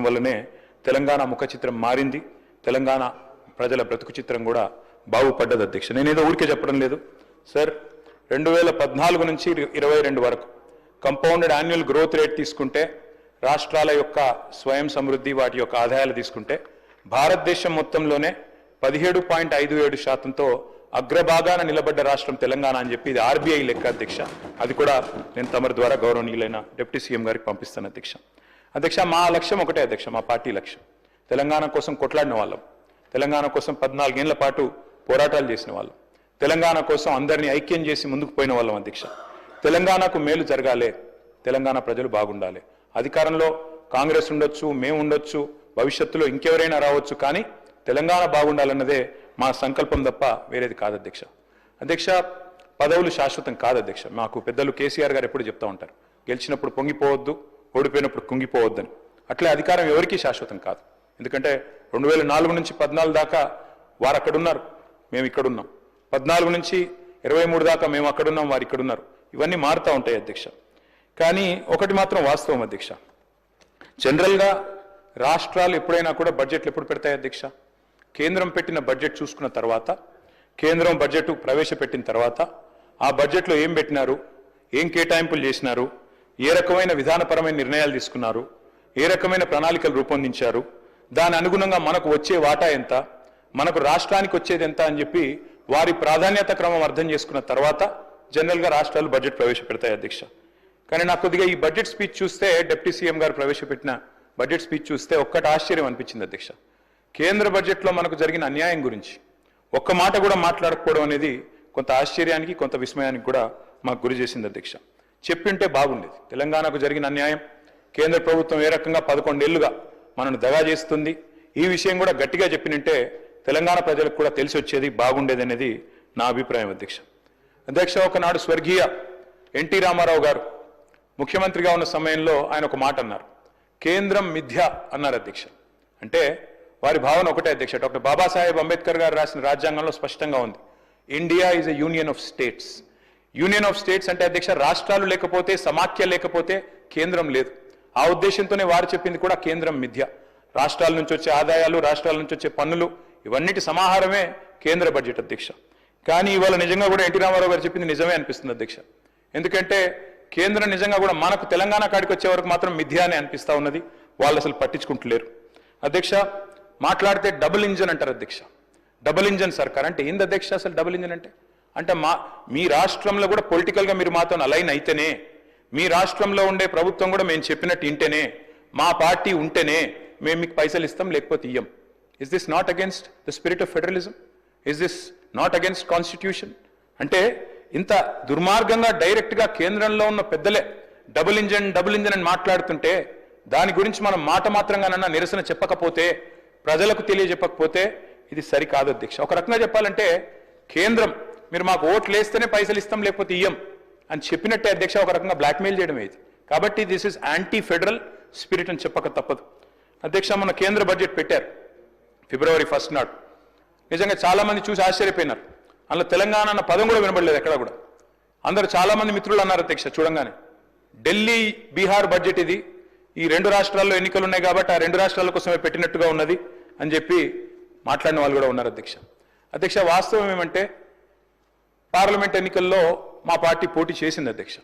వల్లనే తెలంగాణ ముఖ చిత్రం మారింది. తెలంగాణ ప్రజల బ్రతుకు చిత్రం కూడా బాగుపడ్డది అధ్యక్ష. నేనేదో ఊరికే చెప్పడం లేదు సార్. 2014 నుంచి 22 వరకు కంపౌండెడ్ యాన్యువల్ గ్రోత్ రేట్ తీసుకుంటే, రాష్ట్రాల యొక్క స్వయం సమృద్ధి వాటి యొక్క ఆదాయాలు తీసుకుంటే భారతదేశం మొత్తంలోనే 17.57%తో అగ్రభాగాన నిలబడ్డ రాష్ట్రం తెలంగాణ అని చెప్పి ఇది ఆర్బీఐ లెక్క అధ్యక్ష. అది కూడా నేను తమరి ద్వారా గౌరవనీయులైన డిప్యూటీ సీఎం గారికి పంపిస్తాను అధ్యక్ష. అధ్యక్ష, మా లక్ష్యం ఒకటే అధ్యక్ష, మా పార్టీ లక్ష్యం తెలంగాణ కోసం కొట్లాడిన వాళ్ళం, తెలంగాణ కోసం 14 ఏళ్ల పాటు పోరాటాలు చేసిన వాళ్ళం, తెలంగాణ కోసం అందరినీ ఐక్యం చేసి ముందుకు పోయిన వాళ్ళం అధ్యక్ష. తెలంగాణకు మేలు జరగాలి, తెలంగాణ ప్రజలు బాగుండాలి. అధికారంలో కాంగ్రెస్ ఉండొచ్చు, మేము ఉండొచ్చు, భవిష్యత్తులో ఇంకెవరైనా రావచ్చు, కానీ తెలంగాణ బాగుండాలన్నదే మా సంకల్పం తప్ప వేరేది కాదు అధ్యక్ష. అధ్యక్ష, పదవులు శాశ్వతం కాదు అధ్యక్ష. మాకు పెద్దలు కేసీఆర్ గారు ఎప్పుడు చెప్తా ఉంటారు, గెలిచినప్పుడు పొంగిపోవద్దు, ఓడిపోయినప్పుడు కుంగిపోవద్దని. అట్లే అధికారం ఎవరికీ శాశ్వతం కాదు. ఎందుకంటే 2004 నుంచి 14 దాకా వారు అక్కడున్నారు, మేము ఇక్కడున్నాం. 14 నుంచి 23 దాకా మేము అక్కడున్నాం, వారు ఇక్కడున్నారు. ఇవన్నీ మారుతూ ఉంటాయి అధ్యక్ష. కానీ ఒకటి మాత్రం వాస్తవం అధ్యక్ష, జనరల్గా రాష్ట్రాలు ఎప్పుడైనా కూడా బడ్జెట్లు ఎప్పుడు పెడతాయి అధ్యక్ష? కేంద్రం పెట్టిన బడ్జెట్ చూసుకున్న తర్వాత, కేంద్రం బడ్జెట్ ప్రవేశపెట్టిన తర్వాత ఆ బడ్జెట్లో ఏం పెట్టినారు, ఏం కేటాయింపులు చేసినారు, ఏ రకమైన విధానపరమైన నిర్ణయాలు తీసుకున్నారు, ఏ రకమైన ప్రణాళికలు రూపొందించారు, దాని అనుగుణంగా మనకు వచ్చే వాటా ఎంత, మనకు రాష్ట్రానికి వచ్చేది ఎంత అని చెప్పి వారి ప్రాధాన్యత క్రమం అర్థం చేసుకున్న తర్వాత జనరల్గా రాష్ట్రాలు బడ్జెట్ ప్రవేశపెడతాయి అధ్యక్ష. కానీ నాకు కొద్దిగా ఈ బడ్జెట్ స్పీచ్ చూస్తే, డిప్యూటీ సీఎం గారు ప్రవేశపెట్టిన బడ్జెట్ స్పీచ్ చూస్తే ఒక్కటి ఆశ్చర్యం అనిపించింది అధ్యక్ష. కేంద్ర బడ్జెట్లో మనకు జరిగిన అన్యాయం గురించి ఒక్క మాట కూడా మాట్లాడకపోవడం అనేది కొంత ఆశ్చర్యానికి, కొంత విస్మయానికి కూడా మాకు గురి చేసింది అధ్యక్ష. చెప్పింటే బాగుండేది. తెలంగాణకు జరిగిన అన్యాయం, కేంద్ర ప్రభుత్వం ఏ రకంగా 11 ఏళ్లుగా మనను దగా చేస్తుంది, ఈ విషయం కూడా గట్టిగా చెప్పినంటే తెలంగాణ ప్రజలకు కూడా తెలిసి వచ్చేది, బాగుండేది అనేది నా అభిప్రాయం అధ్యక్ష. అధ్యక్ష, ఒకనాడు స్వర్గీయ ఎన్టీ రామారావు గారు ముఖ్యమంత్రిగా ఉన్న సమయంలో ఆయన ఒక మాట అన్నారు, కేంద్రం మిథ్య అన్నారు అధ్యక్ష. అంటే వారి భావన ఒకటే అధ్యక్ష, డాక్టర్ బాబాసాహెబ్ అంబేద్కర్ గారు రాసిన రాజ్యాంగంలో స్పష్టంగా ఉంది, India is a union of states. Union of states అంటే అధ్యక్ష, రాష్ట్రాలు లేకపోతే, సమాఖ్య లేకపోతే కేంద్రం లేదు. ఆ ఉద్దేశంతోనే వారు చెప్పింది కూడా కేంద్రం మిథ్య. రాష్ట్రాల నుంచి వచ్చే ఆదాయాలు, రాష్ట్రాల నుంచి వచ్చే పన్నులు, ఇవన్నిటి సమాహారమే కేంద్ర బడ్జెట్ అధ్యక్ష. కానీ ఇవాళ నిజంగా కూడా ఎన్టీ రామారావు గారు చెప్పింది నిజమే అనిపిస్తుంది అధ్యక్ష. ఎందుకంటే కేంద్రం నిజంగా కూడా మనకు తెలంగాణ కాడికి వచ్చే వరకు మాత్రం మిథ్య అని అనిపిస్తూ ఉన్నది. వాళ్ళు అసలు పట్టించుకుంటలేరు అధ్యక్ష. మాట్లాడితే డబుల్ ఇంజన్ అంటారు అధ్యక్ష. డబుల్ ఇంజన్ సర్కార్ అంటే ఏంది అధ్యక్ష? అసలు డబుల్ ఇంజన్ అంటే మీ రాష్ట్రంలో కూడా పొలిటికల్గా మీరు మాతో అలైన్ అయితేనే, మీ రాష్ట్రంలో ఉండే ప్రభుత్వం కూడా మేము చెప్పినట్టు ఇంటేనే, మా పార్టీ ఉంటేనే మేము మీకు పైసలు ఇస్తాం, లేకపోతే ఇయ్యం. Is this not against the spirit of federalism? Is this not against constitution? అంటే ఇంత దుర్మార్గంగా డైరెక్ట్గా కేంద్రంలో ఉన్న పెద్దలే డబుల్ ఇంజన్ అని మాట్లాడుతుంటే, దాని గురించి మనం మాట మాత్రంగానన్నా నిరసన చెప్పకపోతే, ప్రజలకు తెలియజెప్పకపోతే ఇది సరికాదు అధ్యక్ష. ఒక రకంగా చెప్పాలంటే కేంద్రం మీరు మాకు ఓట్లు వేస్తేనే పైసలు ఇస్తాం, లేకపోతే ఇయ్యం అని చెప్పినట్టే అధ్యక్ష. ఒక రకంగా బ్లాక్మెయిల్ చేయడమే ఇది. కాబట్టి this is anti federal spirit అని చెప్పక తప్పదు అధ్యక్ష. మన కేంద్ర బడ్జెట్ పెట్టారు February 1 నాడు. నిజంగా చాలామంది చూసి ఆశ్చర్యపోయినారు. అందులో తెలంగాణ అన్న పదం కూడా వినబడలేదు ఎక్కడ కూడా. అందరూ చాలామంది మిత్రులు అన్నారు అధ్యక్ష చూడంగానే, ఢిల్లీ బీహార్ బడ్జెట్ ఇది, ఈ 2 రాష్ట్రాల్లో ఎన్నికలు ఉన్నాయి కాబట్టి ఆ 2 రాష్ట్రాల కోసమే పెట్టినట్టుగా ఉన్నది అని చెప్పి మాట్లాడిన వాళ్ళు కూడా ఉన్నారు అధ్యక్ష. అధ్యక్ష, వాస్తవం ఏమంటే పార్లమెంట్ ఎన్నికల్లో మా పార్టీ పోటీ చేసింది అధ్యక్ష.